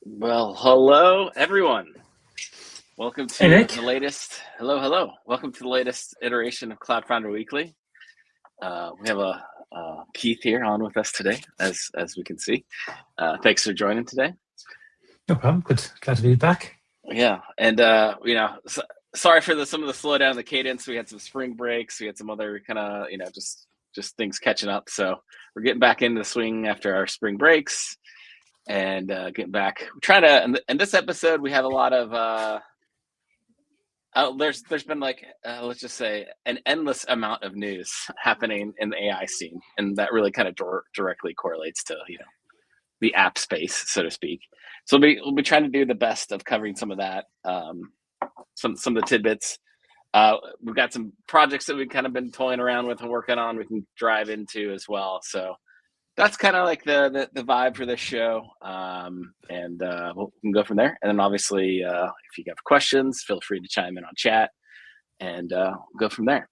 Well, hello everyone. Welcome Hey, to Nick. the latest. Hello. Welcome to the latest iteration of Cloud Founder Weekly. We have a Keith here on with us today, as we can see. Thanks for joining today. No problem. Good. Glad to be back. Yeah, and sorry for some of the slowdown in the cadence. We had some spring breaks. We had some other kind of just things catching up. So we're getting back into the swing after our spring breaks. And getting back, we're trying to. In this episode, we have a lot of. There's been like let's just say an endless amount of news happening in the AI scene, and that really kind of directly correlates to the app space, so to speak. So we'll be trying to do the best of covering some of that, some of the tidbits. We've got some projects that we've kind of been toying around with and working on. We can drive into as well. So that's kind of like the vibe for this show, and we can go from there. And then obviously, if you have questions, feel free to chime in on chat, and go from there.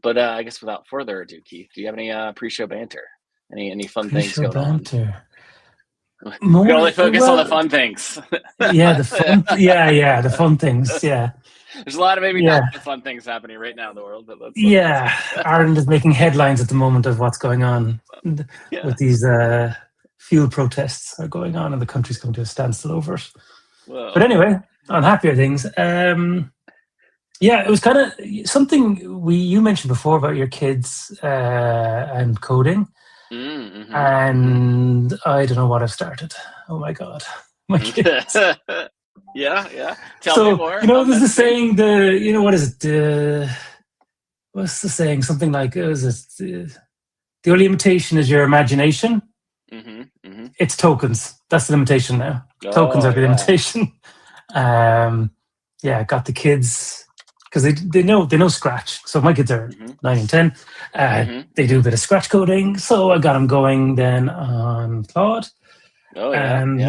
But I guess without further ado, Keith, do you have any pre-show banter? Any fun things Pre-show going banter. on? We can More only focus on the well, fun things. yeah, the fun. Yeah, the fun things. Yeah, There's a lot of maybe yeah, not so fun things happening right now in the world, but let's yeah. Ireland is making headlines at the moment of what's going on yeah. with these fuel protests are going on, and the country's coming to a standstill over it. Whoa. But anyway, on happier things. Yeah, it was kind of something you mentioned before about your kids and coding. Mm-hmm. And I don't know what I've started. Oh my god, my kids. Yeah. Tell me So more. there's the saying. What is it? What's the saying? Something like, is it? The only limitation is your imagination. It's tokens. That's the limitation now. Tokens are the limitation. Yeah, got the kids because they know Scratch. So my kids are 9 and 10. They do a bit of Scratch coding. So I got them going then on Claude. Oh yeah, and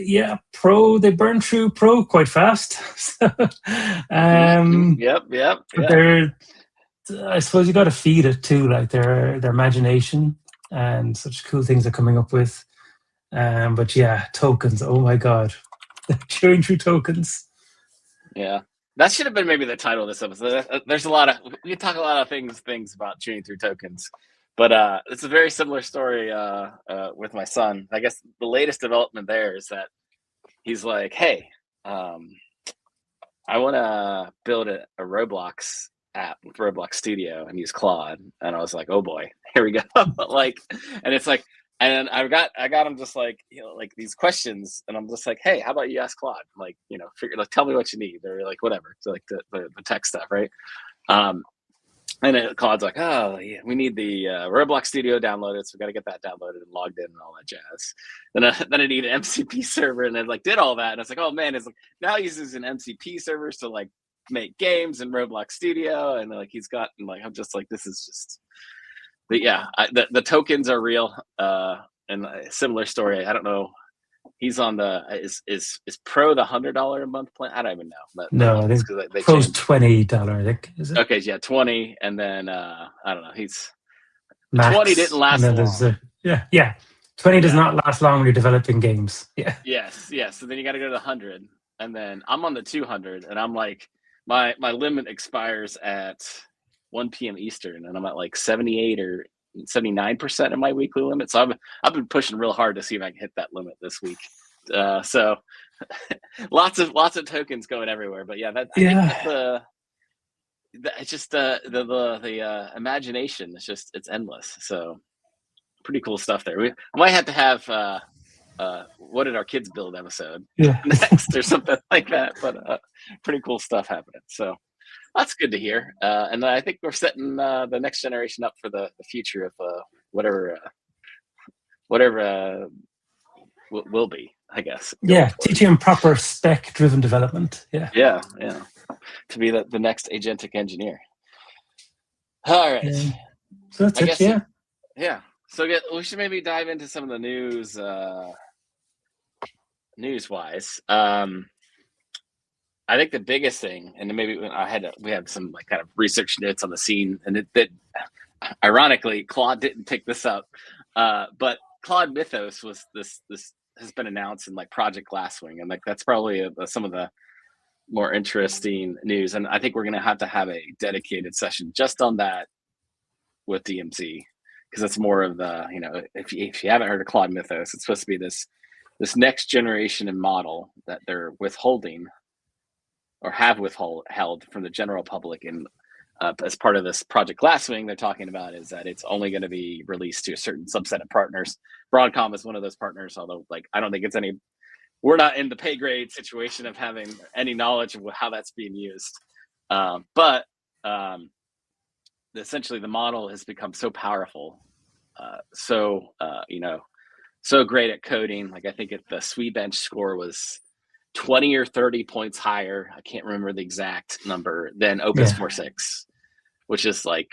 yeah, Pro. They burn through Pro quite fast. Yep. But they're, I suppose you got to feed it too, like their imagination and such cool things they're coming up with. But yeah, tokens. Oh my god, chewing through tokens. Yeah, that should have been maybe the title of this episode. There's a lot of we can talk a lot of things about chewing through tokens, but it's a very similar story with my son. I guess the latest development there is that he's like, hey, I want to build a Roblox app with Roblox Studio and use Claude. And I was like, oh boy, here we go. Like, and it's like, and I got him just like, like these questions, and I'm just like, hey, how about you ask Claude? Like, tell me what you need, or like whatever. So like the tech stuff, right? And then Claude's like, oh, yeah, we need the Roblox Studio downloaded, so we got to get that downloaded and logged in and all that jazz. Then I need an MCP server, and then like did all that, and I was like, oh man, it's like now he uses an MCP servers to like make games in Roblox Studio, and like he's got, and like I'm just like, this is just, but yeah, the tokens are real, and a similar story. I don't know. He's on the is Pro the $100 a month plan? I don't even know. No, I think Pro's $20. I think is it? Okay, yeah, 20, and then I don't know. He's Max, 20 didn't last long. Yeah. 20 does not last long when you're developing games. Yeah. Yes. So then you got to go to the 100, and then I'm on the 200, and I'm like, my limit expires at 1 p.m. Eastern, and I'm at like 78 or 79% of my weekly limit. So I've been pushing real hard to see if I can hit that limit this week. So lots of tokens going everywhere. But yeah, I think that's it's just the imagination. It's endless. So pretty cool stuff there. We might have to have what did our kids build episode next or something like that. But pretty cool stuff happening. So that's good to hear. And I think we're setting the next generation up for the future of whatever will be, I guess. Yeah, teaching them proper spec-driven development. Yeah. To be the next agentic engineer. All right. So that's it. Yeah. So we should maybe dive into some of the news. News-wise, I think the biggest thing, and maybe we had some like kind of research notes on the scene, and that ironically Claude didn't pick this up, but Claude Mythos was this has been announced in like Project Glasswing, and like that's probably some of the more interesting news. And I think we're going to have a dedicated session just on that with DMZ, because it's more of the, if you haven't heard of Claude Mythos, it's supposed to be this next generation of model that they're withholding or have withheld from the general public. And as part of this Project Glasswing, they're talking about is that it's only going to be released to a certain subset of partners. Broadcom is one of those partners, although like I don't think we're not in the pay grade situation of having any knowledge of how that's being used. But essentially the model has become so powerful, so great at coding. Like I think the TanzuBench score was 20 or 30 points higher, I can't remember the exact number, than Opus 4.6, which is like,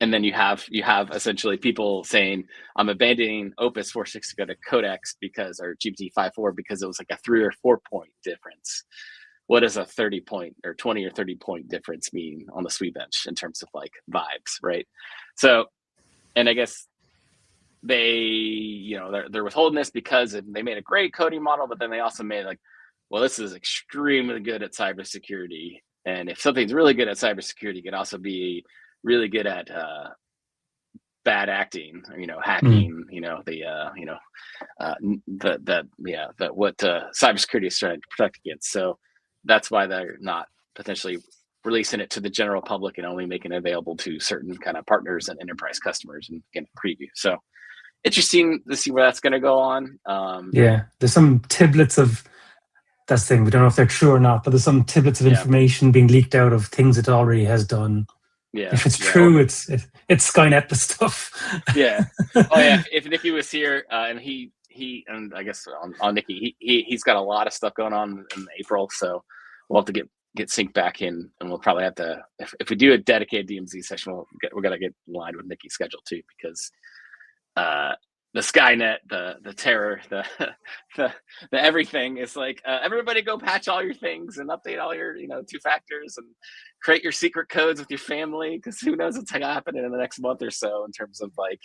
and then you have essentially people saying, I'm abandoning Opus 4.6 to go to Codex or GPT 5.4 because it was like a 3 or 4 point difference. What does a 30 point or 20 or 30 point difference mean on the TanzuBench in terms of like vibes, right? So, and I guess they're withholding this because they made a great coding model, but then they also made like, well, this is extremely good at cybersecurity. And if something's really good at cybersecurity, it can also be really good at bad acting, hacking, what cybersecurity is trying to protect against. So that's why they're not potentially releasing it to the general public and only making it available to certain kind of partners and enterprise customers and get a preview. So interesting to see where that's going to go on. There's some tidbits of that's the thing. We don't know if they're true or not, but there's some tidbits of information being leaked out of things it already has done. Yeah, if it's true, it's Skynet the stuff. Yeah. Oh yeah. If Nicky was here, and he and I guess on Nicky, he's got a lot of stuff going on in April, so we'll have to get synced back in, and we'll probably have to if we do a dedicated DMZ session, we're gonna get in line with Nicky's schedule too, because the Skynet, the terror, the everything is like, everybody go patch all your things and update all your 2 factors and create your secret codes with your family, because who knows what's going to happen in the next month or so in terms of like,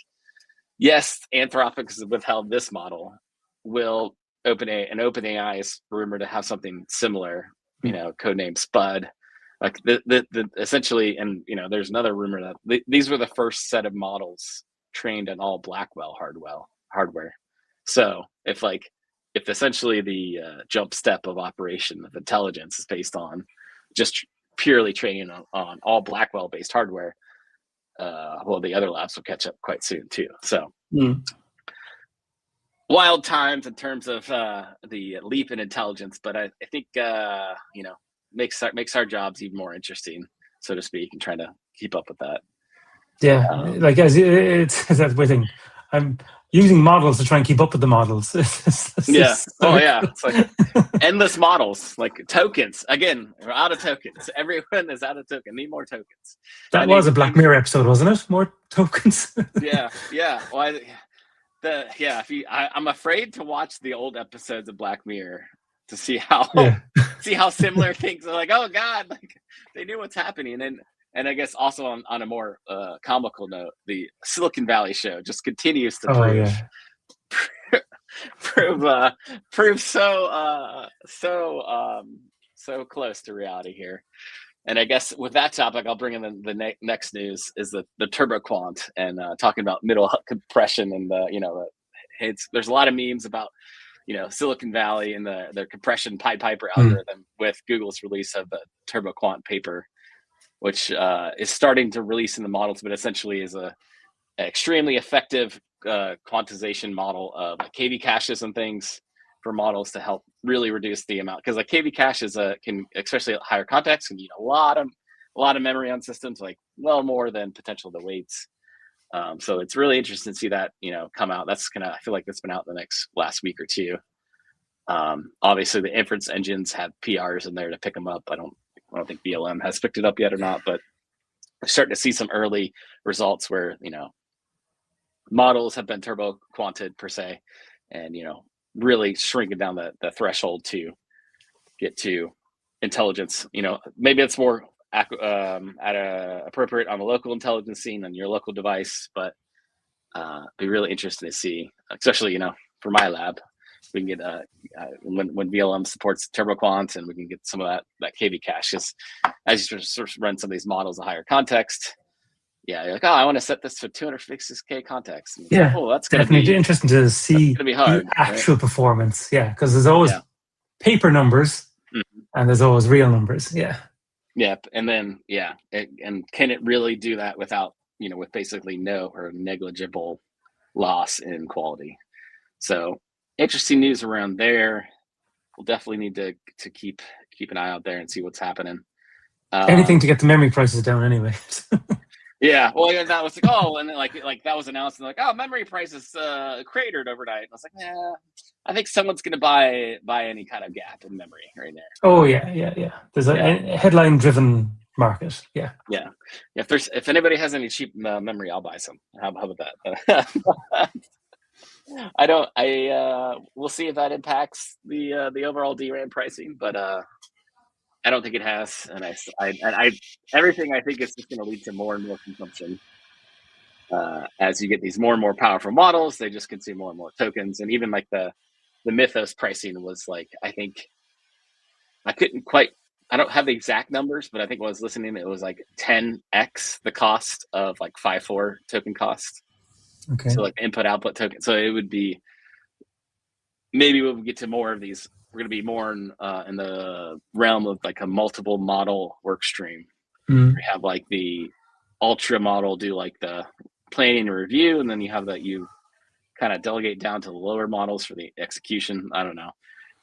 yes, Anthropic has withheld this model. Will OpenAI is rumored to have something similar, codename Spud. Like the essentially, and there's another rumor that these were the first set of models trained on all Blackwell hardware. So if essentially the jump step of operation of intelligence is based on just purely training on all Blackwell based hardware, well, the other labs will catch up quite soon too. So wild times in terms of the leap in intelligence, but I think makes our jobs even more interesting, so to speak, and trying to keep up with that. Yeah, like it's that weird thing. I'm using models to try and keep up with the models. It's like endless models, like tokens. Again, we're out of tokens. Everyone is out of tokens. Need more tokens. That was a Black Mirror episode, wasn't it? More tokens. Yeah. Well, I'm afraid to watch the old episodes of Black Mirror to see how similar things are. Like, oh God, like they knew what's happening. And I guess also on a more comical note, the Silicon Valley show just continues to prove so close to reality here. And I guess with that topic, I'll bring in the next news is the TurboQuant, and talking about middle compression, and there's a lot of memes about Silicon Valley and their compression Pied Piper algorithm with Google's release of the TurboQuant paper, which is starting to release in the models, but essentially is an extremely effective quantization model of KV caches and things for models to help really reduce the amount. Because like KV caches can, especially at higher context, can need a lot of memory on systems, like well more than potential the weights. So it's really interesting to see that come out. I feel like that's been out in the last week or two. Obviously, the inference engines have PRs in there to pick them up. I don't think BLM has picked it up yet or not, but we're starting to see some early results where, models have been turbo quanted per se, and, really shrinking down the threshold to get to intelligence. Maybe it's more appropriate on the local intelligence scene on your local device, but be really interesting to see, especially, for my lab, we can get when VLM supports TurboQuant, and we can get some of that KV cache. Because as you sort of run some of these models of higher context, you're like, oh, I want to set this to 256K context. And yeah, oh, that's definitely interesting to see be hard, the actual performance. Yeah, because there's always paper numbers, and there's always real numbers. Yeah. Yep, and then and can it really do that without with basically no or negligible loss in quality? So interesting news around there. We'll definitely need to keep an eye out there and see what's happening. Anything to get the memory prices down, anyway. Yeah, well, that was like, oh, and then like that was announced, and like, oh, memory prices cratered overnight. And I was like, yeah, I think someone's gonna buy any kind of gap in memory right there. Oh yeah. There's a headline-driven market. Yeah. If anybody has any cheap memory, I'll buy some. How about that? We'll see if that impacts the overall DRAM pricing, but I don't think it has, and I everything I think is just going to lead to more and more consumption. As you get these more and more powerful models, they just consume more and more tokens, and even like the Mythos pricing was like, I think I don't have the exact numbers, but I think when I was listening, it was like 10x the cost of like 5.4 token cost. Okay. So like input output token. So it would be, maybe we'll get to more of these. We're going to be more in the realm of like a multiple model work stream. We have like the ultra model do like the planning and review, and then you have that you kind of delegate down to the lower models for the execution. I don't know.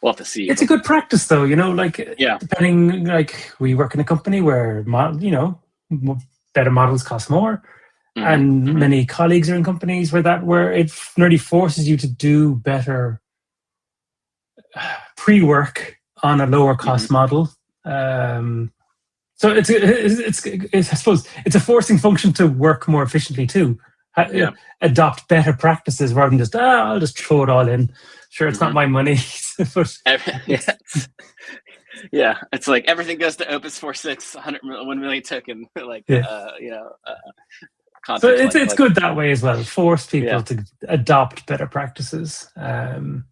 We'll have to see. It's a good practice, though. Depending, like we work in a company where better models cost more, and many colleagues are in companies where it really forces you to do better pre-work on a lower cost model. So it's I suppose it's a forcing function to work more efficiently too. Adopt better practices rather than just I'll just throw it all in. Sure, it's not my money. But it's like everything goes to Opus 4.6, 1 million token. So it's good that way as well. Force people to adopt better practices. And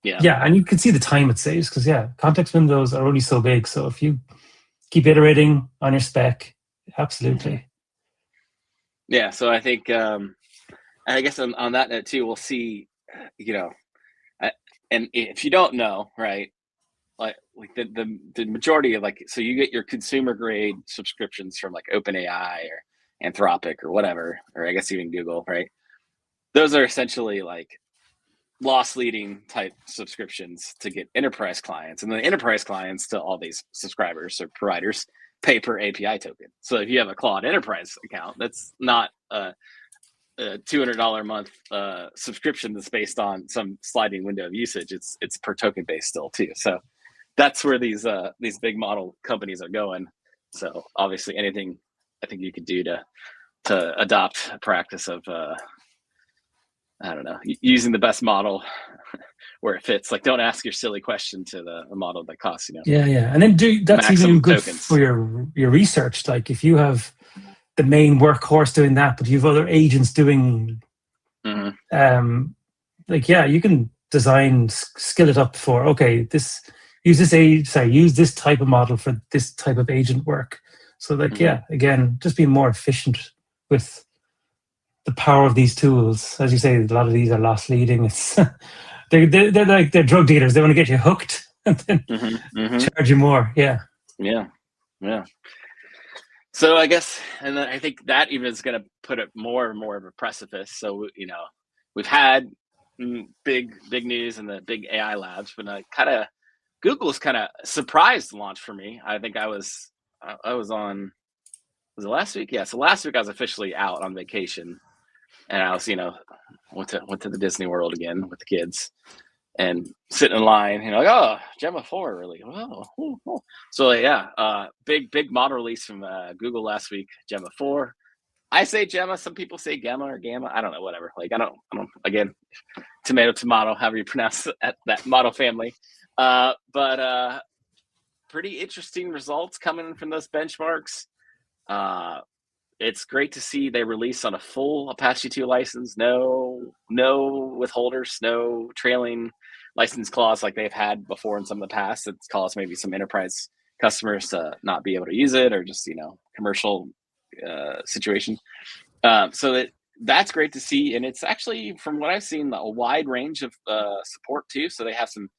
you can see the time it saves, because context windows are only so big. So if you keep iterating on your spec, absolutely. Yeah, so I think, I guess on that note too, we'll see, and if you don't know, right, like the majority of so you get your consumer grade subscriptions from like OpenAI or Anthropic or whatever, or I guess even Google, right? Those are essentially like loss leading type subscriptions to get enterprise clients, and then the enterprise clients to all these subscribers or providers pay per API token. So if you have a Claude enterprise account, that's not a $200 a month subscription that's based on some sliding window of usage. It's per token based still too. So that's where these big model companies are going. So obviously anything I think you could do to adopt a practice of I don't know, using the best model where it fits. Like, don't ask your silly question to the model that costs, Yeah, and then that's even good tokens for your research. Like, if you have the main workhorse doing that, but you have other agents doing, you can skill it up for use this type of model for this type of agent work. So again, just be more efficient with the power of these tools. As you say, a lot of these are loss leading. It's they're like they're drug dealers. They want to get you hooked and then charge you more. Yeah. So I guess, and then I think that even is going to put it more and more of a precipice. So we've had big news in the big AI labs, but Google's kind of surprised launch for me. I think I was on. Was it last week? Yeah. So last week I was officially out on vacation, and I was, went to the Disney World again with the kids, and sitting in line, like, Gemma 4, really? Oh. So big model release from Google last week, Gemma 4. I say Gemma. Some people say Gemma or Gamma. I don't know. Whatever. Like, I don't. Again, tomato, however you pronounce that model family. But pretty interesting results coming from those benchmarks. It's great to see they release on a full Apache 2 license, no withholders, no trailing license clause like they've had before in some of the past. It's caused maybe some enterprise customers to not be able to use it, or just commercial situation. So that's great to see, and it's actually, from what I've seen, a wide range of support too. So they have some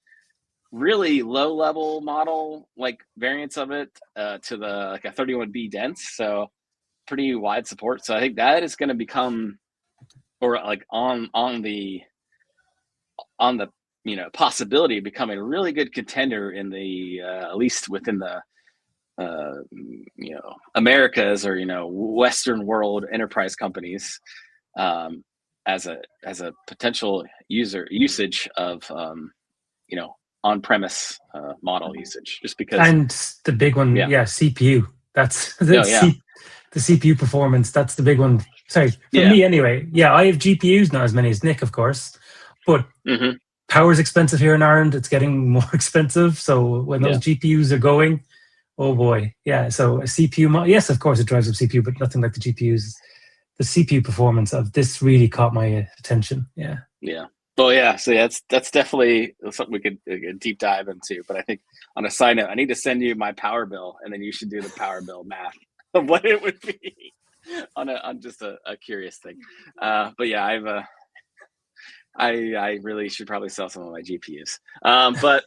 really low level model variants of it to the a 31B dense, so pretty wide support. So I think that is going to become, or on the possibility of becoming a really good contender in the at least within the Americas, or Western world enterprise companies, as a potential usage of on-premise model usage, just because. And the big one, CPU. That's the CPU performance. That's the big one. Sorry, for me anyway. Yeah, I have GPUs, not as many as Nick, of course, but power's expensive here in Ireland. It's getting more expensive. So when those GPUs are going, oh boy, yeah. So a CPU, yes, of course it drives up CPU, but nothing like the GPUs. The CPU performance of this really caught my attention. Yeah. Yeah. Oh yeah. So that's definitely something we could deep dive into. But I think, on a side note, I need to send you my power bill, and then you should do the power bill math of what it would be on just a curious thing. But yeah, I really should probably sell some of my GPUs. But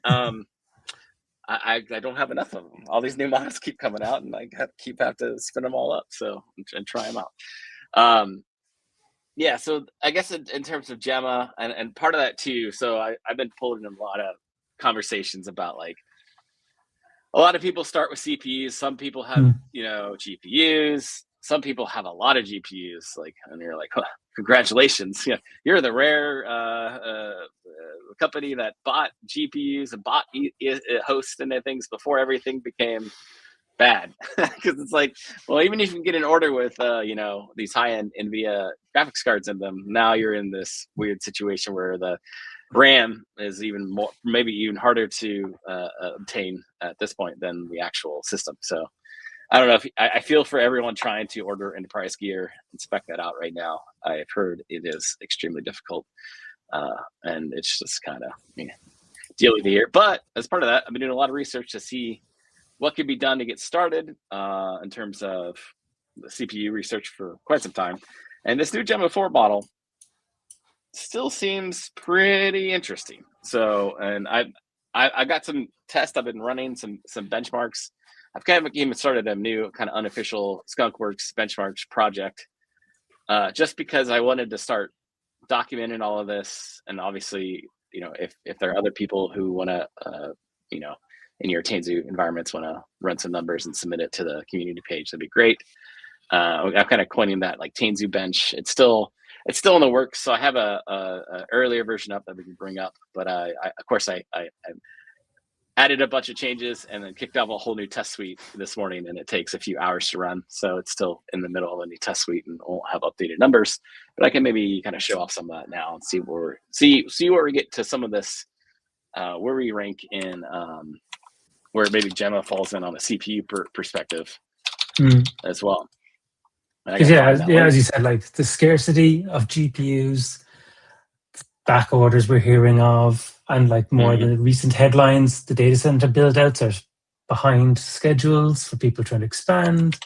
I don't have enough of them. All these new models keep coming out, and I have to spin them all up, so and try them out. Yeah, so I guess in terms of Gemma, and part of that too, so I've been pulled in a lot of conversations about a lot of people start with CPUs. Some people have GPUs. Some people have a lot of GPUs. And you're like, huh, congratulations, you're the rare company that bought GPUs and bought hosts and things before everything became bad. Because it's well, even if you can get an order with these high-end NVIDIA graphics cards in them, now you're in this weird situation where the RAM is maybe even harder to obtain at this point than the actual system. So I don't know, I feel for everyone trying to order enterprise gear and spec that out right now. I've heard it is extremely difficult, and it's just kind of deal with the year. But as part of that, I've been doing a lot of research to see what could be done to get started in terms of the CPU research for quite some time. And this new Gemma 4 model still seems pretty interesting. So, and I got some tests. I've been running some benchmarks. I've kind of even started a new kind of unofficial Skunkworks benchmarks project, just because I wanted to start documenting all of this. And obviously, if there are other people who want to, in your Tanzu environments, want to run some numbers and submit it to the community page, that'd be great. I'm kind of coining that TanzuBench. It's still in the works. So I have a earlier version up that we can bring up, but I of course I added a bunch of changes and then kicked off a whole new test suite this morning, and it takes a few hours to run. So it's still in the middle of a new test suite and won't have updated numbers, but I can maybe kind of show off some of that now and see where we get to some of this, where we rank in, where maybe Gemma falls in on a CPU perspective as well. As you said, the scarcity of GPUs, back orders we're hearing of, and more the recent headlines, the data center build outs are behind schedules for people trying to expand.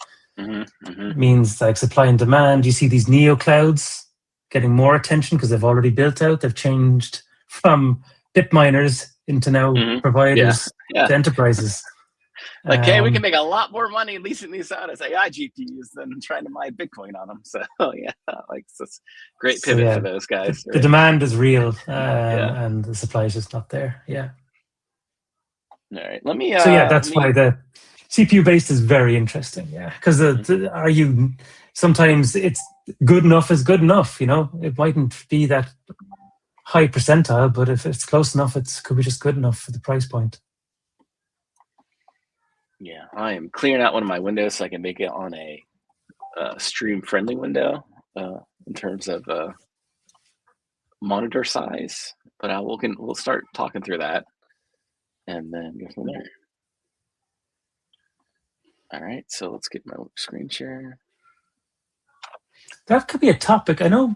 Means supply and demand. You see these neo clouds getting more attention because they've already built out. They've changed from bit miners into now providers to enterprises. Hey, we can make a lot more money leasing these out as AI GPUs than trying to mine Bitcoin on them. So it's this great pivot for those guys. The demand is real, and the supply is just not there. Yeah. All right. Let me. That's why the CPU based is very interesting. Yeah, because sometimes it's good enough is good enough. It mightn't be that high percentile, but if it's close enough, it could be just good enough for the price point. Yeah, I am clearing out one of my windows so I can make it on a stream-friendly window in terms of monitor size. But we'll start talking through that and then go from there. All right, so let's get my screen share. That could be a topic. I know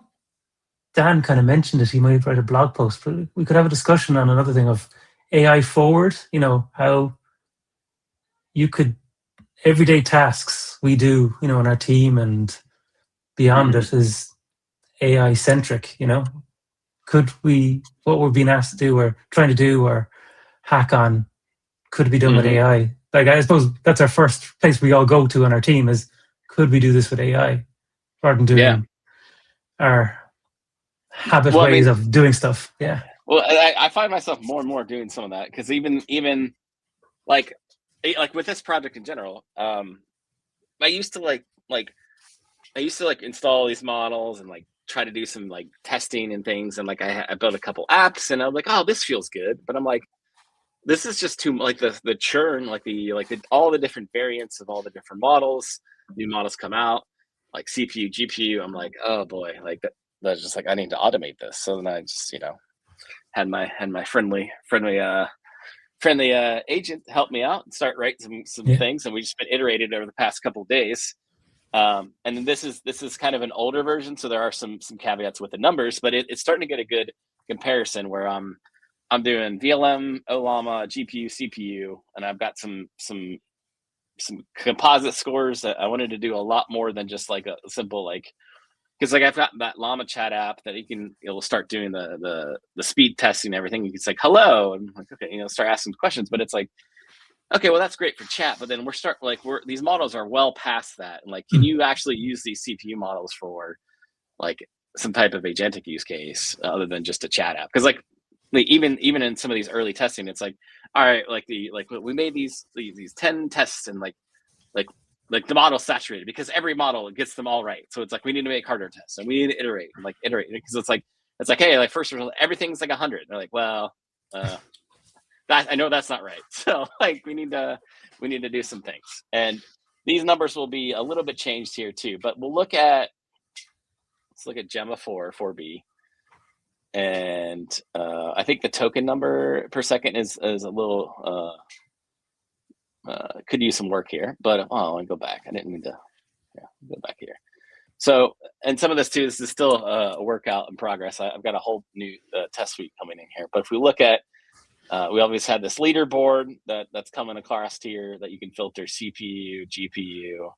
Dan kind of mentioned it. He might write a blog post, but we could have a discussion on another thing of AI forward. How you could everyday tasks we do, in our team and beyond it is AI centric. Could what we're being asked to do or trying to do or hack on could be done with AI? Like, I suppose that's our first place we all go to on our team is, could we do this with AI rather than doing our habit ways of doing stuff? Yeah. Well, I find myself more and more doing some of that, because even like with this project in general, I used to install these models and try to do some testing and things, and I built a couple apps, and I'm like, oh, this feels good, but I'm like, this is just too the churn, all the different variants of all the different models. New models come out, like CPU, GPU. I'm like, oh boy, that's just I need to automate this. So then I just had my friendly agent help me out and start writing some things, and we just been iterated over the past couple of days. And then this is kind of an older version, so there are some caveats with the numbers, but it's starting to get a good comparison where I'm doing VLM, Llama, GPU, CPU, and I've got some composite scores that I wanted to do a lot more than just a simple because I've got that Llama chat app that it'll start doing the speed testing and everything. You can say hello and okay, start asking questions, but it's okay, well that's great for chat, but then these models are well past that, and can you actually use these CPU models for some type of agentic use case other than just a chat app? Because even in some of these early testing, it's all right, we made these 10 tests, and the model's saturated because every model gets them all right. So it's we need to make harder tests, and we need to iterate because it's hey, first result, everything's 100. And they're well, I know that's not right. So we need to do some things, and these numbers will be a little bit changed here too. But let's look at Gemma 4B. And I think the token number per second is a little could use some work here, but I want to go back. I didn't mean to go back here. So, and some of this too, this is still a workout in progress. I've got a whole new test suite coming in here. But if we look at, we always had this leaderboard that's coming across here that you can filter CPU, GPU,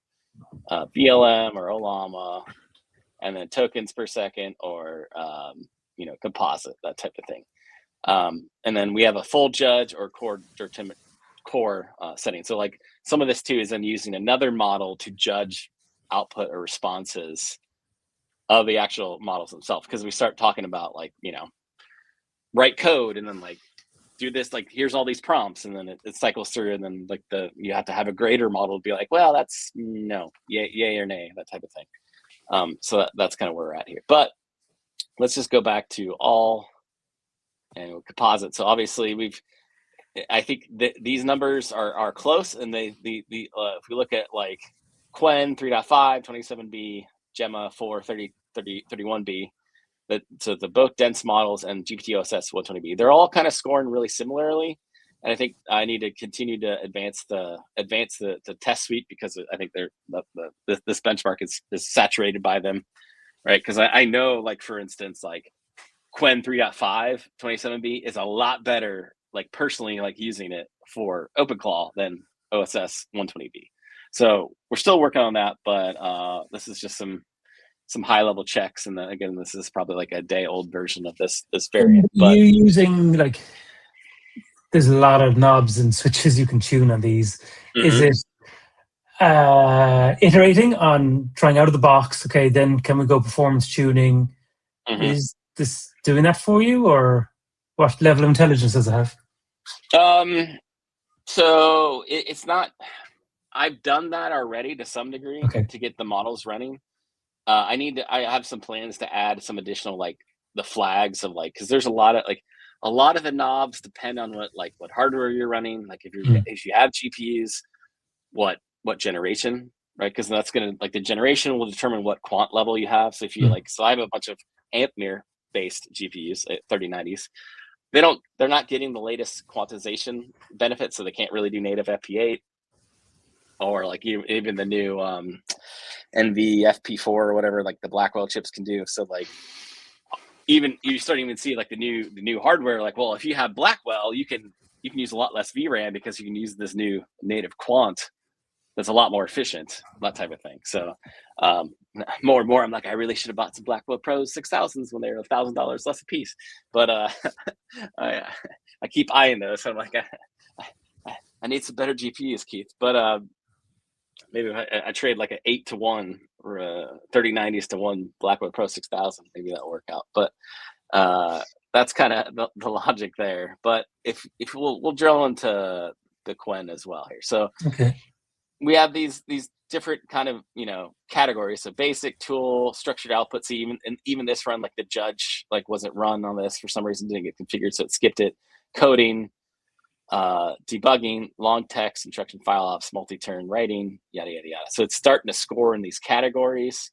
VLM or Llama, and then tokens per second or composite, that type of thing. And then we have a full judge or core setting. So some of this too is then using another model to judge output or responses of the actual models themselves, because we start talking about write code and then do this, here's all these prompts, and then it cycles through, and then you have to have a grader model to be well, that's no, yay or nay, that type of thing. So that's kind of where we're at here. But let's just go back to all and composite. So obviously I think these numbers are close, and if we look at Quen 3.5, 27B, Gemma 4, 31B, so the both dense models and GPT-OSS 120B, they're all kind of scoring really similarly. And I think I need to continue to advance the test suite, because I think this benchmark is saturated by them, right? Because I know, for instance, Quen 3.5 27B is a lot better, personally, using it for OpenClaw than OSS 120B. So we're still working on that, but this is just some high level checks, and then again, this is probably a day old version of this variant. But you using there's a lot of knobs and switches you can tune on these. Is it iterating on trying out of the box? Okay, then can we go performance tuning? Is this doing that for you, or what level of intelligence does it have? So it's not. I've done that already to some degree to get the models running. I have some plans to add some additional the flags of because there's a lot of the knobs depend on what hardware you're running. If you have GPUs, what generation, right? Because that's gonna the generation will determine what quant level you have. So if you so I have a bunch of Ampere based GPUs, 3090s. They're not getting the latest quantization benefits, so they can't really do native FP8 or even the new NV FP4 or whatever the Blackwell chips can do. So even you start to even see like the new hardware, like, well, if you have Blackwell, you can use a lot less VRAM because you can use this new native quant that's a lot more efficient, that type of thing. So more and more, I'm like, I really should have bought some Blackwell Pro 6000s when they were $1,000 less a piece. But I keep eyeing those. So I'm like, I need some better GPUs, Keith. But maybe I trade like an 8-to-1 or a 3090s to 1 Blackwell Pro 6000. Maybe that'll work out. But that's kind of the logic there. But if we'll drill into the Quen as well here. So okay. We have these different kind of, categories. So basic, tool, structured output. So even this run, like the judge, like wasn't run on this for some reason, didn't get configured, so it skipped it. Coding, debugging, long text, instruction file ops, multi-turn writing, yada yada yada. So it's starting to score in these categories,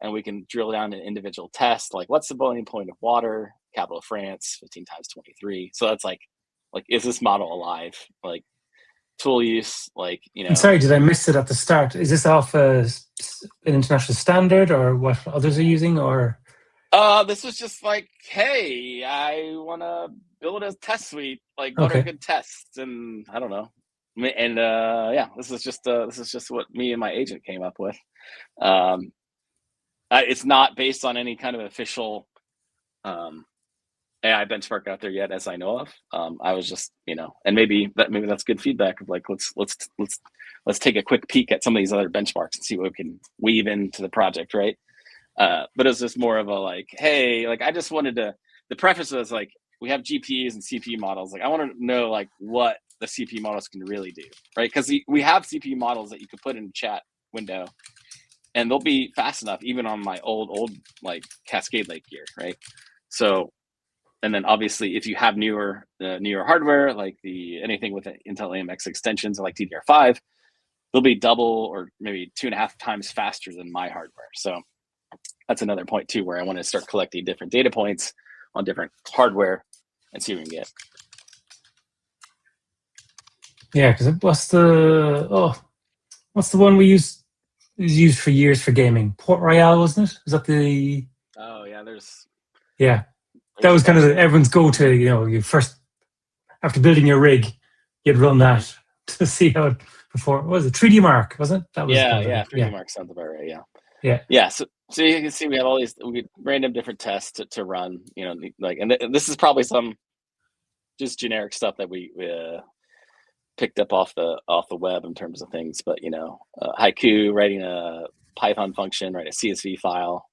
and we can drill down to individual tests, like what's the boiling point of water, capital of France, 15 times 23. So that's like is this model alive? Like tool use, like I'm sorry, did I miss it at the start? Is this off an international standard, or what others are using, or? This was just like, hey, I want to build a test suite. Like, what Okay. are good tests? And I don't know. And yeah, this is just what me and my agent came up with. It's not based on any kind of official AI benchmark out there yet, as I know of. I was just, and maybe that's good feedback of like, let's take a quick peek at some of these other benchmarks and see what we can weave into the project, right? But it's just more of a like, hey, like I just wanted to. The preface was like, we have GPUs and CPU models. Like I want to know like what the CPU models can really do, right? Because we have CPU models that you could put in the chat window, and they'll be fast enough even on my old like Cascade Lake gear, right? So. And then obviously, if you have newer hardware, like anything with Intel AMX extensions like DDR5, they'll be double or maybe 2.5 times faster than my hardware. So that's another point too, where I want to start collecting different data points on different hardware and see what we can get. Yeah, because what's the one we used? It was used for years for gaming. Port Royale, wasn't it? Was that the? Oh yeah, Yeah. That was kind of everyone's go-to, you first, after building your rig, you'd run that to see how it before. What was it 3D Mark, wasn't it? That was 3D Mark sounds about right. Yeah. So you can see we have all these random different tests to run. Like, and this is probably some just generic stuff that we picked up off the web in terms of things. But Haiku, writing a Python function, write a CSV file,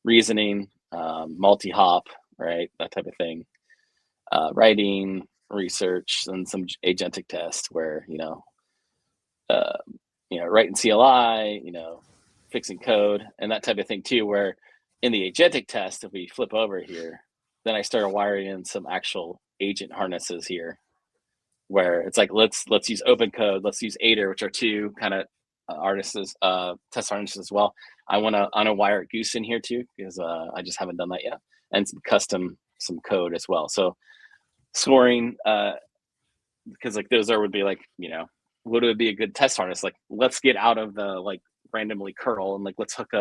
reasoning, multi-hop. Right, that type of thing. Writing, research, and some agentic test where writing CLI, fixing code, and that type of thing too. Where in the agentic test, if we flip over here, then I started wiring in some actual agent harnesses here, where it's like let's use open code, let's use Aider, which are two kind of test harnesses as well. I want to wire Goose in here too because I just haven't done that yet. And some code as well. So scoring, because like those would be like, what would be a good test harness? Like, let's get out of the like randomly curl and like let's hook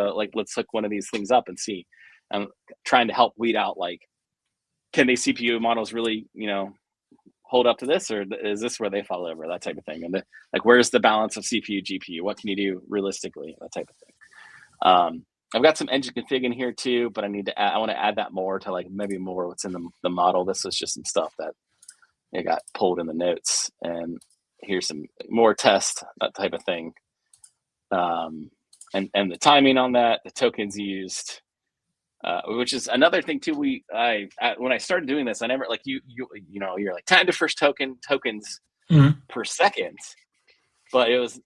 one of these things up and see. I'm trying to help weed out like, can these CPU models really, hold up to this, or is this where they fall over? That type of thing. And like, where's the balance of CPU, GPU? What can you do realistically? That type of thing. I've got some engine config in here too, but I want to add that more to like maybe more what's in the model. This is just some stuff that got pulled in the notes, and here's some more tests, that type of thing. And the timing on that, the tokens used, which is another thing too. When I started doing this, I never like you're like time to first tokens per second, but it was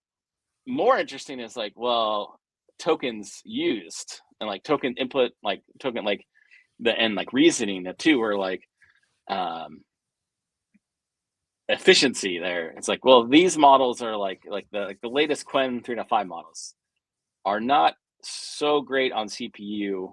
more interesting. Is like, well, tokens used and like token input, like token, like and like reasoning, the two are like efficiency there. It's like, well, these models are like the latest Quen 3.5 models are not so great on CPU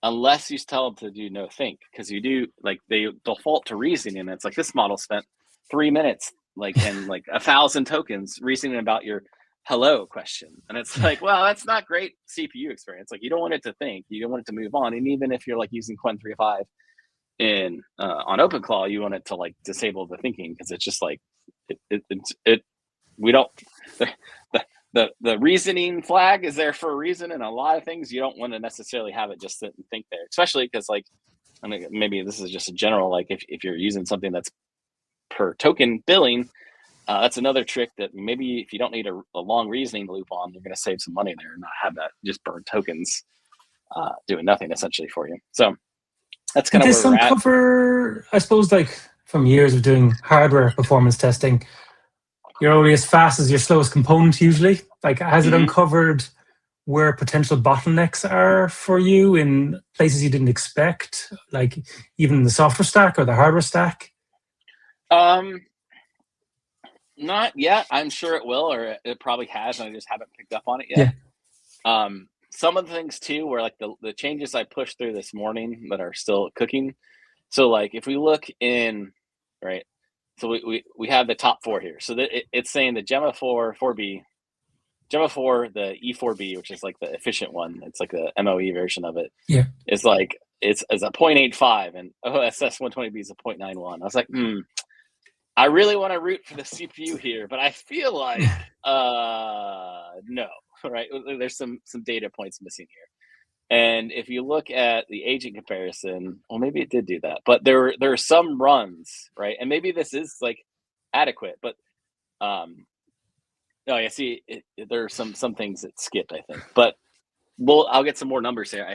unless you tell them to do no think, because you do like they default to reasoning, and it's like this model spent 3 minutes like and like 1,000 tokens reasoning about your hello question. And it's like, well, that's not great CPU experience. Like, you don't want it to think, you don't want it to move on. And even if you're like using Qwen 3.5 in on OpenClaw, you want it to like disable the thinking, because it's just like we don't the reasoning flag is there for a reason, and a lot of things you don't want to necessarily have it just sit and think there, especially because like, I mean, maybe this is just a general, like if you're using something that's per token billing, that's another trick that maybe if you don't need a long reasoning loop on, you're going to save some money there and not have that just burn tokens doing nothing essentially for you. So that's kind of where we're at. Uncover, I suppose, like from years of doing hardware performance testing, you're only as fast as your slowest component usually. Like, has it uncovered where potential bottlenecks are for you in places you didn't expect, like even the software stack or the hardware stack? Not yet. I'm sure it will, or it probably has, and I just haven't picked up on it yet. Yeah. Some of the things too were like the changes I pushed through this morning that are still cooking. So like if we look in, right, so we have the top 4 here. So it's saying the Gemma 4B, Gemma 4, the E4B, which is like the efficient one. It's like the MOE version of it. Yeah. It's like, it's a 0.85, and OSS 120B is a 0.91. I was like, I really want to root for the CPU here, but I feel like no, right? There's some data points missing here. And if you look at the agent comparison, well, maybe it did do that, but there are some runs, right? And maybe this is like adequate, but no, I see there are some things that skipped, I think. But I'll get some more numbers here.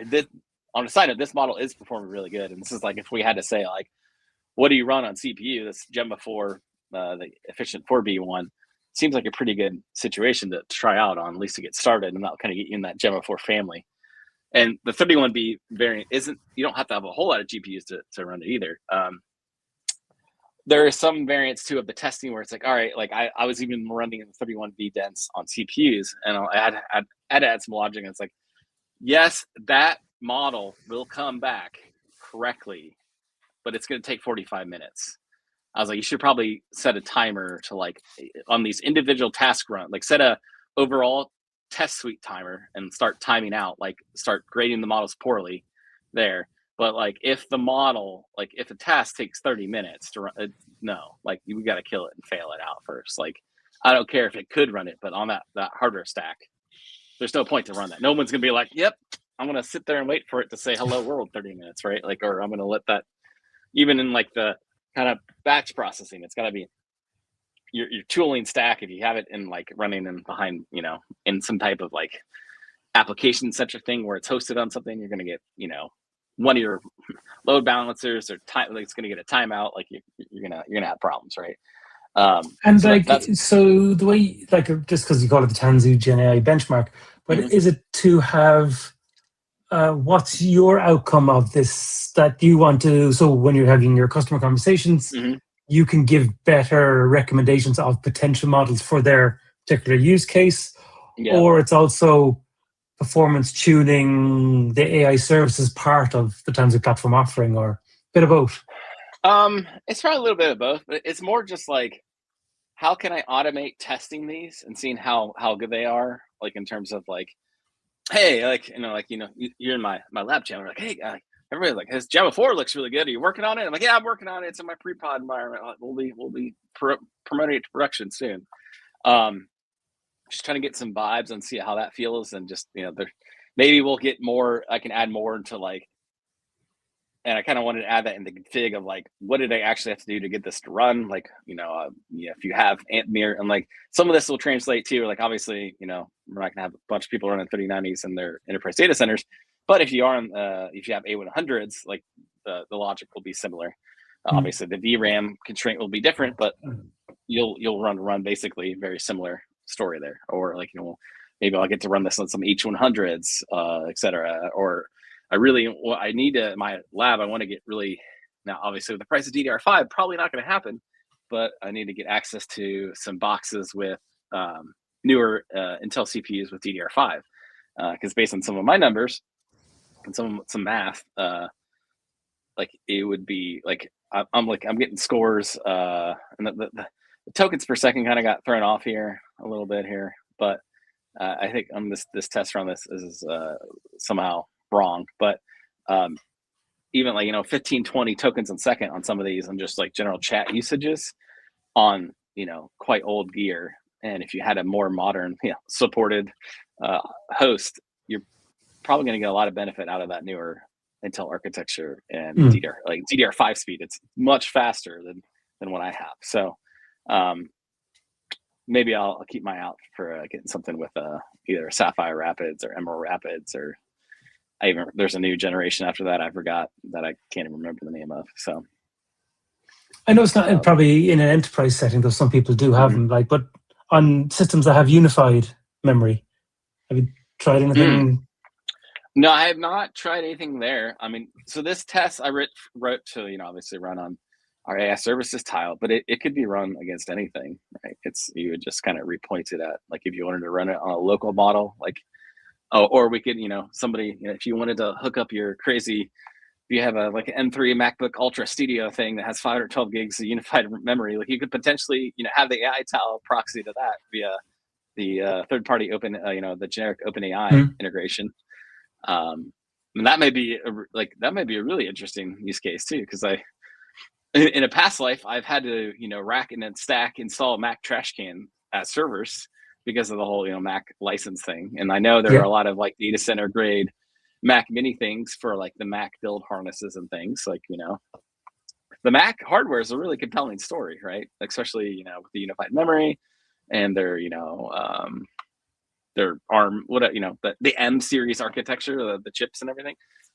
On the side of this model is performing really good, and this is like if we had to say like, what do you run on CPU? This Gemma 4, the efficient 4B one, seems like a pretty good situation to try out on, at least to get started, and that'll kind of get you in that Gemma 4 family. And the 31B variant you don't have to have a whole lot of GPUs to run it either. There are some variants too of the testing where it's like, all right, like I was even running in the 31B dense on CPUs, and I had to add some logic, and it's like, yes, that model will come back correctly, but it's going to take 45 minutes. I was like, you should probably set a timer to like on these individual task run, like set a overall test suite timer and start timing out, like start grading the models poorly there. But like if the model, like if a task takes 30 minutes to run, no, like we got to kill it and fail it out first. Like I don't care if it could run it, but on that hardware stack, there's no point to run that. No one's going to be like, yep, I'm going to sit there and wait for it to say hello world 30 minutes, right? Like, or I'm going to let that, even in like the kind of batch processing, it's got to be your tooling stack. If you have it in like running in behind, in some type of like application centric thing where it's hosted on something, you're going to get, one of your load balancers or time, like it's going to get a timeout. Like you're gonna have problems, right? And so like, so the way, like, just because you call it the Tanzu Gen AI benchmark, but is it to have what's your outcome of this that you want to, so when you're having your customer conversations, you can give better recommendations of potential models for their particular use case, or it's also performance tuning the AI services part of the Tanzu platform offering, or a bit of both? It's probably a little bit of both, but it's more just like, how can I automate testing these and seeing how good they are, like in terms of like, hey, like, you're in my lab channel, like, hey, everybody's like, his Gemma 4 looks really good. Are you working on it? I'm like, yeah, I'm working on it. It's in my pre-pod environment. We'll be promoting it to production soon. Just trying to get some vibes and see how that feels, and just maybe we'll get more. I can add more into like, and I kind of wanted to add that in the config of like, what did I actually have to do to get this to run? Like, if you have Antmir, and like some of this will translate to like, obviously, we're not gonna have a bunch of people running 3090s in their enterprise data centers, but if you are if you have A100s, like the logic will be similar. Obviously, the VRAM constraint will be different, but you'll run basically very similar story there. Or like, maybe I'll get to run this on some H100s, etc. Or I need to, my lab, I want to get really, now obviously with the price of DDR5, probably not going to happen, but I need to get access to some boxes with newer Intel CPUs with DDR5. Because based on some of my numbers and some math, like it would be like, I'm getting scores, and the tokens per second kind of got thrown off here a little bit here. but I think on this test run, this is somehow wrong. But even like 15, 20 tokens a second on some of these, and just like general chat usages on quite old gear. And if you had a more modern, supported host, you're probably going to get a lot of benefit out of that newer Intel architecture and DDR5 speed. It's much faster than what I have. So maybe I'll keep my eye out for getting something with either Sapphire Rapids or Emerald Rapids, or there's a new generation after that I forgot that I can't even remember the name of. So I know it's not probably in an enterprise setting, though some people do have them. But on systems that have unified memory, have you tried anything? No, I have not tried anything there. I mean, so this test I wrote to obviously run on our AI services tile, but it could be run against anything, right? You would just kind of repoint it at, like, if you wanted to run it on a local model, like, or we could, somebody, if you wanted to hook up your crazy, if you have an M3 MacBook Ultra Studio thing that has 512 gigs of unified memory, like, you could potentially, have the AI tile proxy to that via the third-party open, the generic OpenAI integration. And that may be a really interesting use case too, because in a past life, I've had to, rack and then stack install Mac trash can at servers because of the whole, Mac license thing. And I know there are a lot of data center grade Mac mini things for the Mac build harnesses and things, the Mac hardware is a really compelling story, right? Especially, with the unified memory and their ARM, the M series architecture, the chips and everything.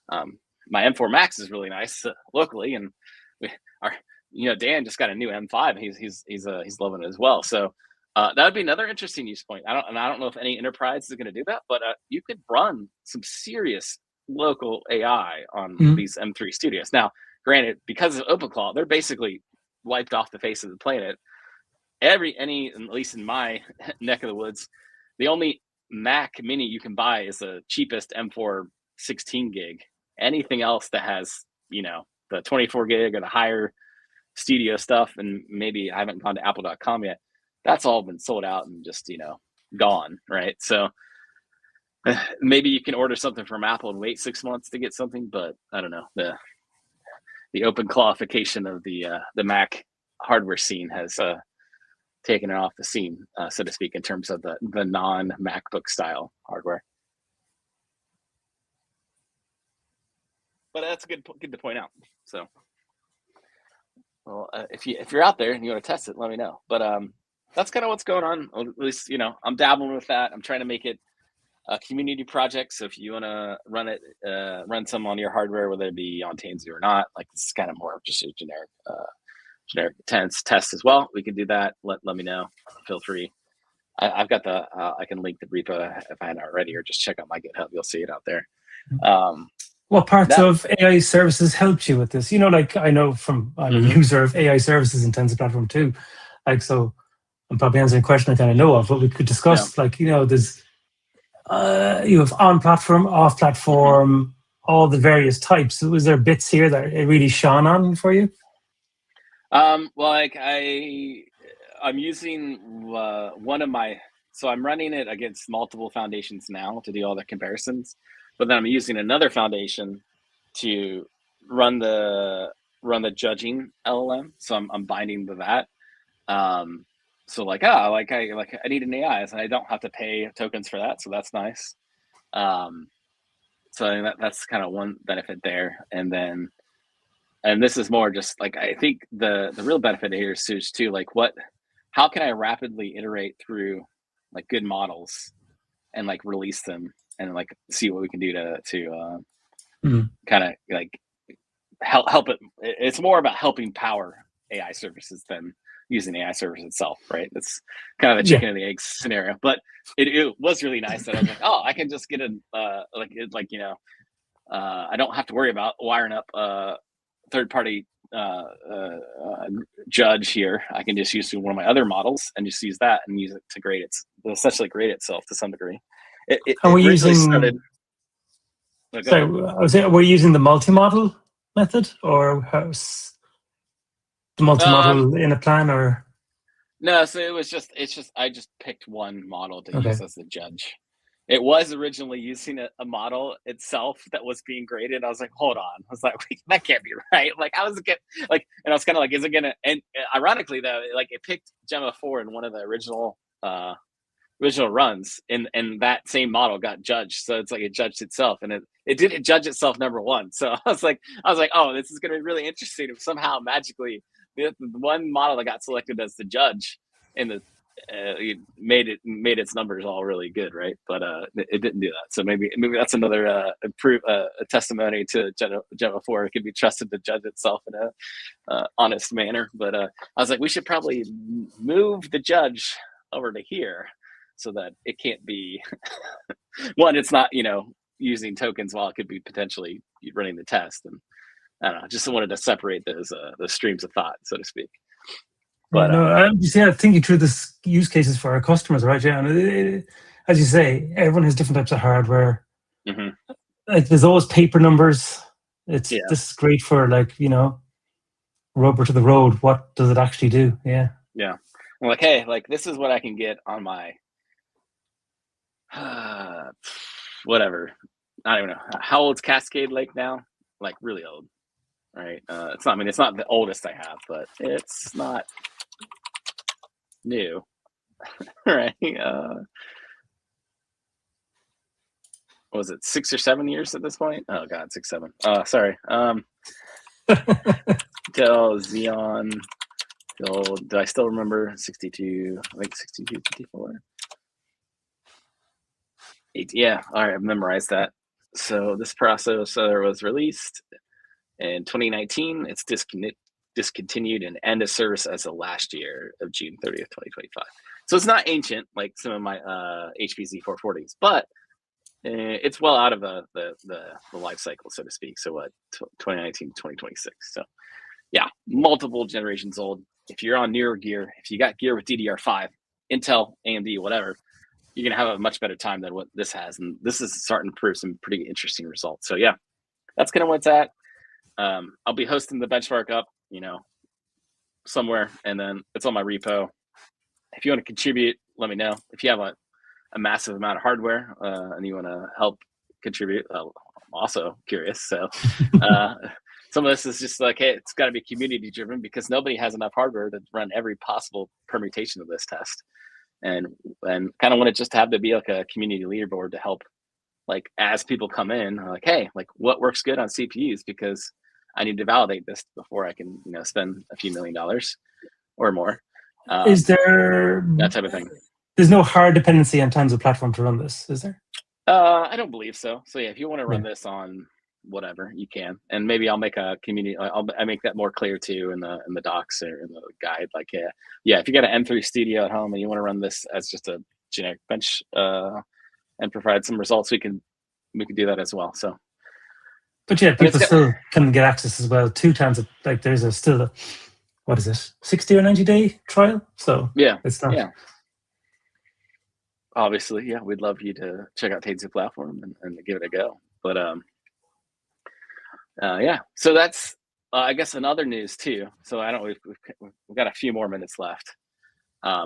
My M4 Max is really nice locally, and Dan just got a new M5. He's loving it as well. So that would be another interesting use point. I don't know if any enterprise is going to do that, but you could run some serious local AI on these M3 studios. Now, granted, because of OpenClaw, they're basically wiped off the face of the planet. At least in my neck of the woods, the only Mac mini you can buy is the cheapest M4 16 gig. Anything else that has, the 24 gig or the higher studio stuff, and maybe I haven't gone to apple.com yet, that's all been sold out and just, gone, right? So maybe you can order something from Apple and wait 6 months to get something, but I don't know. The open clawification of the Mac hardware scene has taken it off the scene, so to speak, in terms of the non-MacBook style hardware. But that's good to point out. So, well, if you're out there and you want to test it, let me know. But that's kind of what's going on. At least I'm dabbling with that. I'm trying to make it a community project. So if you want to run some on your hardware, whether it be on Tanzu or not, this is kind of more of just a generic test as well. We can do that. Let me know. Feel free. I've got I can link the repo if I hadn't already, or just check out my GitHub. You'll see it out there. What parts of AI services helped you with this? I know I'm a user of AI services in Tanzu platform too. So I'm probably answering a question I kind of know of, but we could discuss, there's, you have on-platform, off-platform, all the various types. Was there bits here that it really shone on for you? I'm using one of my, so I'm running it against multiple foundations now to do all the comparisons, but then I'm using another foundation to run the judging LLM. So I'm binding to that. So I need an AI, and I don't have to pay tokens for that. So that's nice. So that's kind of one benefit there. And this is more just I think the real benefit here is too, how can I rapidly iterate through good models and release them and see what we can do to kind of help it. It's more about helping power AI services than using AI service itself, right? It's kind of the chicken and the egg scenario. But it was really nice that I was I can just get I don't have to worry about wiring up third-party judge here. I can just use one of my other models and just use that and use it to essentially grade itself to some degree. Were you using the multi-model method, or the multi-model in a plan, or? No, so it's just I just picked one model to Okay. use as the judge. It was originally using a model itself that was being graded. I was like, hold on. I was like, wait, that can't be right. Like, I was like, and I was kind of like, is it gonna? And ironically, though, like it picked Gemma 4 in one of the original runs, and that same model got judged. So it's like it judged itself, and it didn't judge itself number one. So I was like, oh, this is gonna be really interesting if somehow magically the one model that got selected as the judge in the made its numbers all really good, right? But it didn't do that. So maybe that's another a testimony to Gemma 4. It can be trusted to judge itself in a honest manner. But I was like, we should probably move the judge over to here so that it can't be one. It's not using tokens while it could be potentially running the test, and I don't know. Just wanted to separate those streams of thought, so to speak. But no, I'm thinking through this use cases for our customers, right? Yeah, and as you say, everyone has different types of hardware. Like there's always paper numbers. This is great for rubber to the road. What does it actually do? Yeah. I'm like, hey, like this is what I can get on my whatever. I don't even know how old's Cascade Lake now. Like really old, right? It's not. I mean, it's not the oldest I have, but it's not new, right? What was it, 6 or 7 years at this point? Oh God, 6, 7. Sorry. Dell Xeon. Do I still remember 62? I think 62, 54. 8, yeah. All right, I've memorized that. So this processor was released in 2019. It's discontinued and end of service as of last year of June 30th, 2025. So it's not ancient like some of my HPZ 440s, but it's well out of the life cycle, so to speak. So what, 2019 to 2026. So yeah, multiple generations old. If you're on newer gear, if you got gear with DDR5, Intel, AMD, whatever, you're gonna have a much better time than what this has. And this is starting to prove some pretty interesting results. So yeah, that's kind of what's at. I'll be hosting the benchmark up, somewhere, and then it's on my repo. If you want to contribute, let me know. If you have a massive amount of hardware and you want to help contribute, I'm also curious. So some of this is just like, hey, it's got to be community driven because nobody has enough hardware to run every possible permutation of this test, and kind of want it just to have to be like a community leaderboard to help, like as people come in, like, hey, like what works good on CPUs, because I need to validate this before I can spend a few $1 million or more. Is there that type of thing? There's no hard dependency on Tanzu platform to run this, is there? I don't believe so. So yeah, if you want to run this on whatever, you can, and maybe I'll make a community. I'll make that more clear too in the docs or in the guide. Like yeah, if you got an M3 Studio at home and you want to run this as just a generic bench and provide some results, we can do that as well. So, but yeah, people still can get access as well to Tanzu. Like there's still a what is it, 60 or 90-day trial? So yeah, it's not. Yeah. Obviously, yeah, we'd love you to check out Tanzu platform and give it a go. But yeah, so that's I guess another news too. So we've got a few more minutes left. I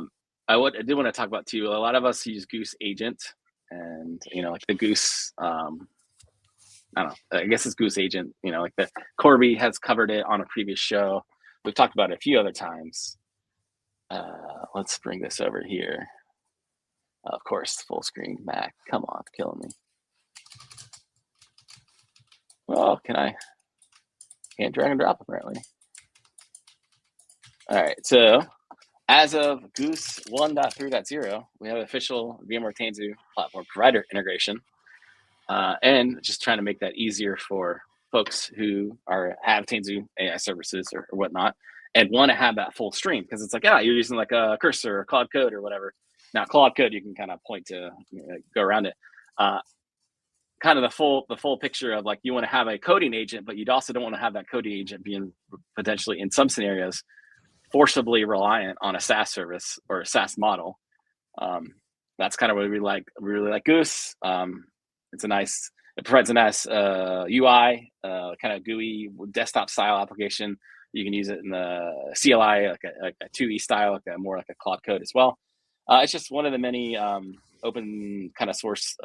did want to talk about too. A lot of us use Goose Agent, and like the Goose. I don't know. I guess it's Goose Agent. Like the Corby has covered it on a previous show. We've talked about it a few other times. Let's bring this over here. Of course, full screen Mac. Come on, killing me. Well, can't drag and drop apparently. All right, so as of Goose 1.3.0, we have official VMware Tanzu platform provider integration, and just trying to make that easier for folks who have Tanzu AI services or whatnot, and want to have that full stream, because it's like, you're using like a Cursor or Claude Code or whatever. Now, Claude Code, you can kind of point to, go around it. Kind of the full picture of like, you want to have a coding agent, but you also don't want to have that coding agent being potentially, in some scenarios, forcibly reliant on a SaaS service or a SaaS model. That's kind of what we really like Goose. It provides a nice UI, kind of GUI desktop style application. You can use it in the CLI, like a 2E style, more like a Claude code as well. It's just one of the many open kind of source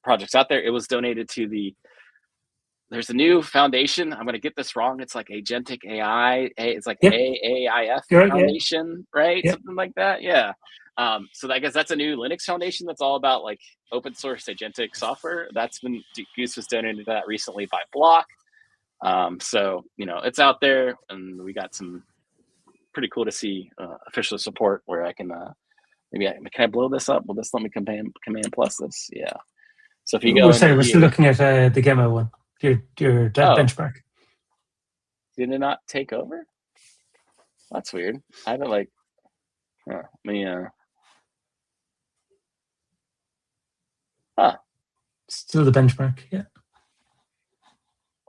projects out there. It was donated to there's a new foundation. I'm going to get this wrong. It's like Agentic AI. It's like AAIF Foundation, right? Yep. Something like that. Yeah. So I guess that's a new Linux foundation that's all about like open source agentic software. Goose was donated to that recently by Block. So, it's out there, and we got some pretty cool to see official support where I can, can I blow this up? Will this let me command plus this? Yeah. So if you go, we're still looking at the Gemma one, your benchmark. Did it not take over? That's weird. I haven't Still the benchmark, yeah.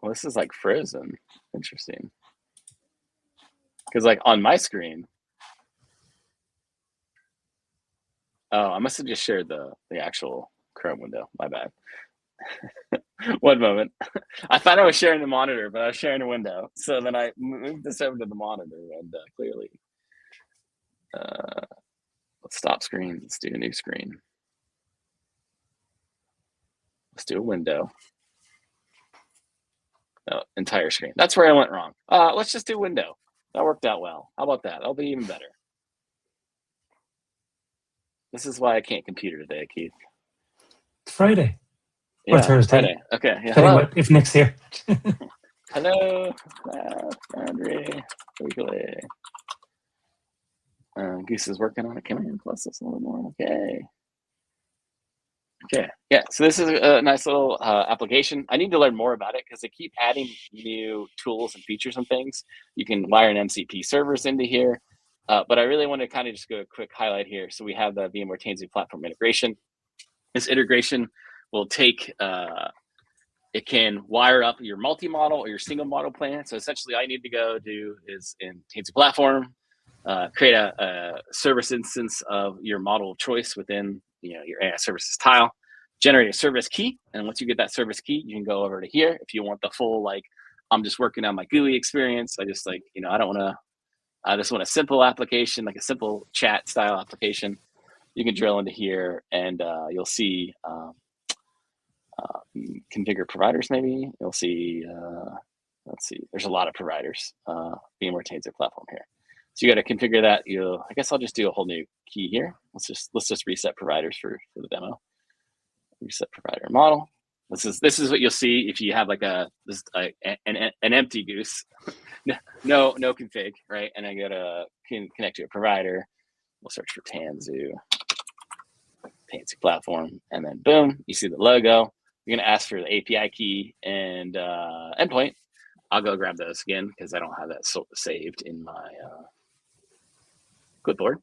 Well, this is like frozen. Interesting. Because like on my screen, I must have just shared the actual Chrome window. My bad. One moment. I thought I was sharing the monitor, but I was sharing a window. So then I moved this over to the monitor, and clearly, let's stop screen. Let's do a new screen. Let's do a window. No, entire screen. That's where I went wrong. Let's just do window. That worked out well. How about that? That'll be even better. This is why I can't computer today, Keith. It's Friday. Yeah, or Thursday. Friday. Okay. Yeah, hello. If Nick's here. Hello. Foundry. Weekly. Goose is working on a command plus this a little more. Okay. Yeah. So this is a nice little application. I need to learn more about it because they keep adding new tools and features and things. You can wire an MCP servers into here. But I really want to kind of just go a quick highlight here. So we have the VMware Tanzu platform integration. This integration will take, it can wire up your multi-model or your single model plan. So essentially all I need to go do is in Tanzu platform, create a service instance of your model of choice within your AI services tile, generate a service key. And once you get that service key, you can go over to here. If you want the full, I'm just working on my GUI experience. I just I don't want to, I just want a simple application, like a simple chat style application. You can drill into here and you'll see configure providers maybe. You'll see, let's see, there's a lot of providers, VMware Tanzu platform here. So you got to configure that. I guess I'll just do a whole new key here. Let's just reset providers for the demo. Reset provider model. This is what you'll see if you have an empty Goose. no config, right? And I go to connect to a provider. We'll search for Tanzu platform, and then boom, you see the logo. You're gonna ask for the API key and endpoint. I'll go grab those again because I don't have that saved in my clipboard.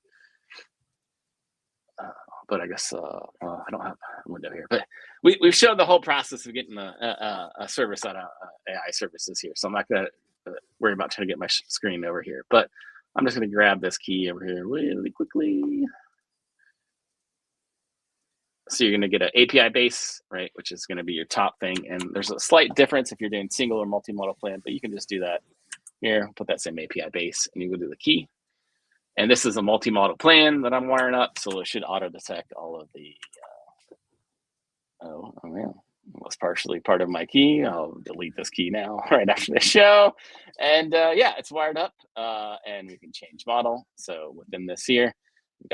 But I guess I don't have a window here. But we've shown the whole process of getting a service on AI services here. So I'm not going to worry about trying to get my screen over here. But I'm just going to grab this key over here really quickly. So you're going to get an API base, right, which is going to be your top thing. And there's a slight difference if you're doing single or multi-model plan, but you can just do that here, put that same API base, and you go do the key. And this is a multi-model plan that I'm wiring up, so it should auto-detect all of the, oh man, it was partially part of my key. I'll delete this key now right after the show. And yeah, it's wired up, and we can change model. So within this here,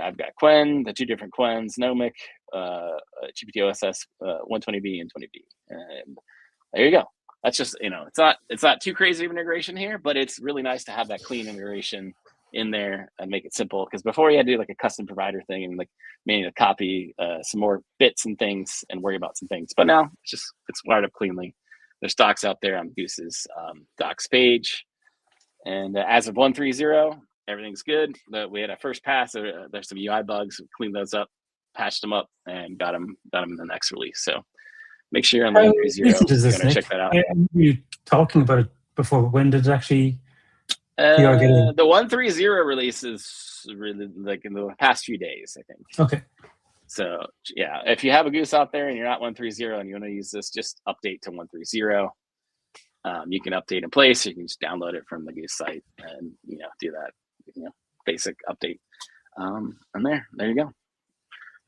I've got Quen, the two different Quens, Nomic, GPT-OSS 120B and 20B. And there you go. That's just, it's not too crazy of integration here, but it's really nice to have that clean integration in there and make it simple, because before you had to do like a custom provider thing and manually copy some more bits and things and worry about some things. But now it's wired up cleanly. There's docs out there on Goose's docs page, and as of 1.3.0, everything's good. We had a first pass. There's some UI bugs. We cleaned those up, patched them up, and got them in the next release. So make sure you're on the 1.3.0. You're going to check that out. You talking about it before? When did it actually? The 1.3.0 release is really like in the past few days, I think. Okay. So yeah, if you have a Goose out there and you're not 1.3.0 and you want to use this, just update to 1.3.0. You can update in place. You can just download it from the Goose site and do that basic update. And there you go.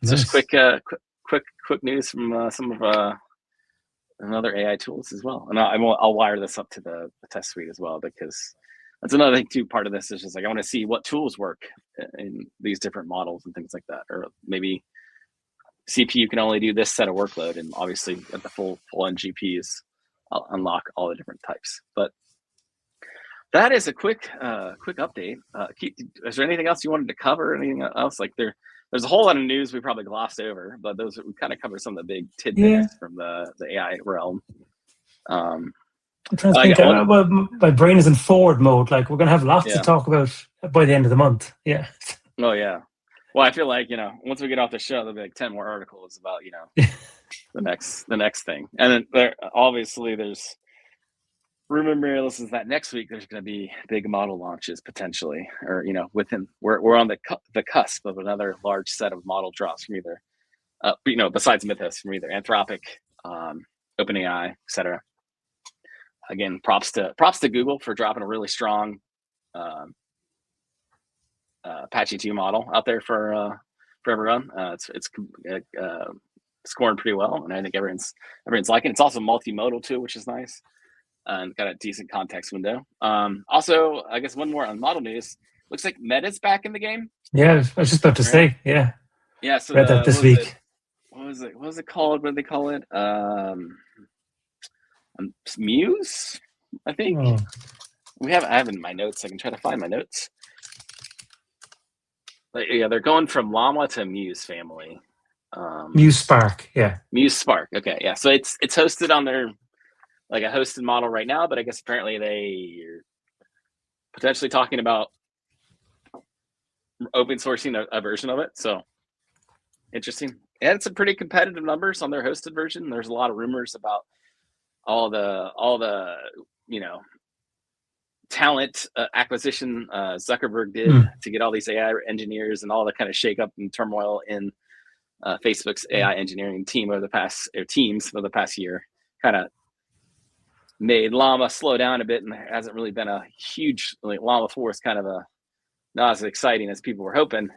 Nice. Just quick news from some of another AI tools as well. And I'll wire this up to the test suite as well, because that's another thing too. Part of this is just like, I want to see what tools work in these different models and things like that. Or maybe CPU can only do this set of workload, and obviously at the full end GPUs, I'll unlock all the different types. But that is a quick update. Is there anything else you wanted to cover? Anything else? Like there's a whole lot of news we probably glossed over, but we kind of covered some of the big tidbits from the AI realm. I'm trying to think. Well, my brain is in forward mode. Like, we're going to have lots to talk about by the end of the month. Yeah. Oh yeah. Well, I feel like once we get off the show, there'll be like 10 more articles about the next thing, and then there's rumor mills is that next week there's going to be big model launches potentially, or we're on the cusp of another large set of model drops from either besides Mythos, from either Anthropic, OpenAI, etc. Again, props to Google for dropping a really strong Apache 2 model out there for everyone. It's scoring pretty well, and I think everyone's liking it. It's also multimodal too, which is nice. And got a decent context window. Also, I guess one more on model news. Looks like Meta's back in the game. Yeah, I was just about to say. Yeah. Yeah. So read that this week. What was it called? What did they call it? Muse, I think. Oh. I have in my notes. I can try to find my notes. But yeah, they're going from Llama to Muse family. Muse Spark. Yeah. Muse Spark. Okay. Yeah. So it's hosted on their, like, a hosted model right now, but I guess apparently they're potentially talking about open sourcing a version of it. So interesting. And it's some pretty competitive numbers on their hosted version. There's a lot of rumors about all the talent acquisition Zuckerberg did to get all these AI engineers, and all the kind of shakeup and turmoil in Facebook's AI engineering teams over the past year. Kind of made Llama slow down a bit, and there hasn't really been a huge, like, Llama 4 is kind of not as exciting as people were hoping.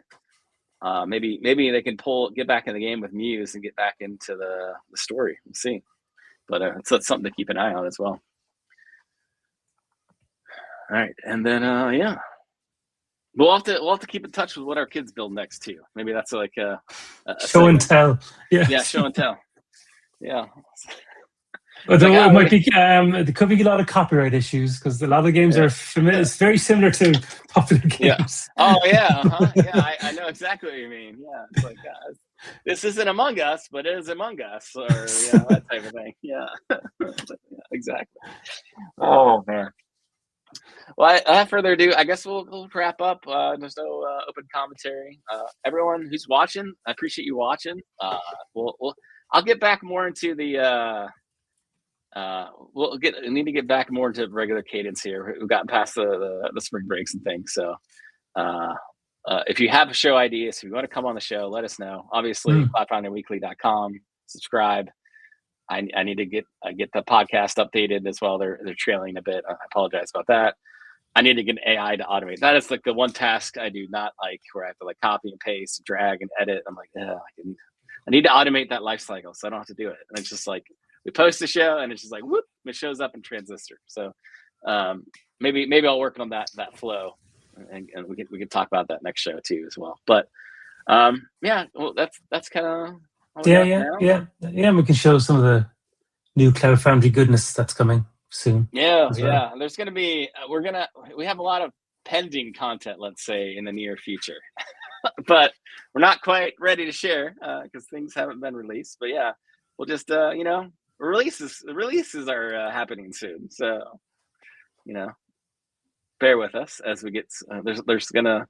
Maybe they can get back in the game with Muse and get back into the story. We'll see. But it's something to keep an eye on as well. All right, and then we'll have to keep in touch with what our kids build next too. Maybe that's like a show and tell. Yeah, show and tell. Yeah. Although it might be, there could be a lot of copyright issues, because a lot of the games are familiar. It's very similar to popular games. Yeah. Oh yeah, yeah. I know exactly what you mean. Yeah, it's like, this isn't Among Us, but it is Among Us, or that type of thing. Yeah, exactly. Oh man. Well, without further ado, I guess we'll wrap up. There's no open commentary. Everyone who's watching, I appreciate you watching. I'll get back more into the. We need to get back more into regular cadence here. We've gotten past the spring breaks and things. So, if you have show ideas, if you want to come on the show, let us know. Obviously, cloudfoundryweekly.com. Subscribe. I need to get the podcast updated as well. They're trailing a bit. I apologize about that. I need to get an AI to automate. That is like the one task I do not like, where I have to like copy and paste, drag and edit. I'm like, I need to automate that life cycle, so I don't have to do it. And it's just like, we post the show and it's just like, whoop, it shows up in Transistor. So maybe I'll work on that flow, and we can talk about that next show too as well. But well, that's kind of yeah. We can show some of the new Cloud Foundry goodness that's coming soon. Yeah. There's gonna be we have a lot of pending content, let's say, in the near future, but we're not quite ready to share because things haven't been released. But yeah, we'll just releases are happening soon, so bear with us as we get. There's gonna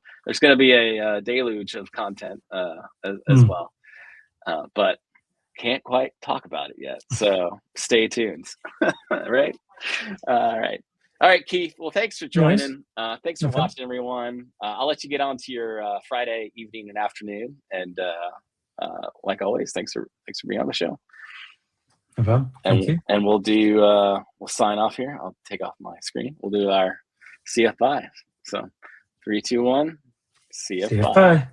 be a deluge of content as well, but can't quite talk about it yet. So stay tuned. Right. All right, Keith. Well, thanks for joining. Thanks for watching, everyone. I'll let you get on to your Friday evening and afternoon. And like always, thanks for being on the show. No problem. Thank you. And we'll do we'll sign off here. I'll take off my screen. We'll do our CF5. So 3, 2, 1. CF5. CF5.